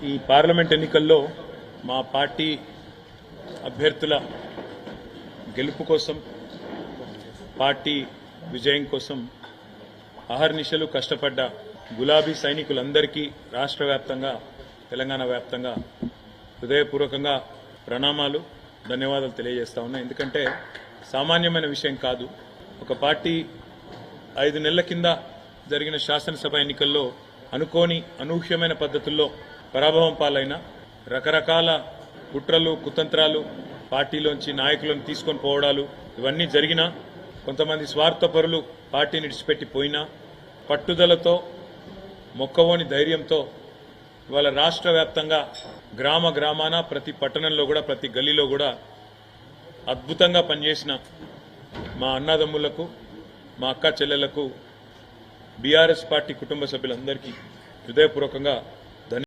ఈ పార్లమెంట్ ఎన్నికల్లో మా పార్టీ అభ్యర్థుల గెలుపు కోసం పార్టీ విజయం కోసం అహర్నిశలు కష్టపడ్డ గులాబీ సైనికులందరికీ రాష్ట్ర వ్యాప్తంగా తెలంగాణ వ్యాప్తంగా హృదయపూర్వకంగా ప్రణామాలు ధన్యవాదాలు తెలియజేస్తా ఉన్నా. ఎందుకంటే సామాన్యమైన విషయం కాదు. ఒక పార్టీ 5 నెలల కింద జరిగిన శాసనసభ ఎన్నికల్లో అనుకోని అనూహ్యమైన పద్ధతుల్లో పరాభవం పాలైన రకరకాల కుట్రలు కుతంత్రాలు పార్టీలోంచి నాయకులను తీసుకొని పోవడాలు ఇవన్నీ జరిగినా కొంతమంది స్వార్థపరులు పార్టీని విడిచిపెట్టి పోయినా పట్టుదలతో మొక్కవోని ధైర్యంతో ఇవాళ రాష్ట్ర వ్యాప్తంగా గ్రామ గ్రామాన ప్రతి పట్టణంలో కూడా ప్రతి గల్లీలో కూడా అద్భుతంగా పనిచేసిన మా అన్నదమ్ములకు మా అక్క చెల్లెళ్లకు బీఆర్ఎస్ పార్టీ కుటుంబ సభ్యులందరికీ హృదయపూర్వకంగా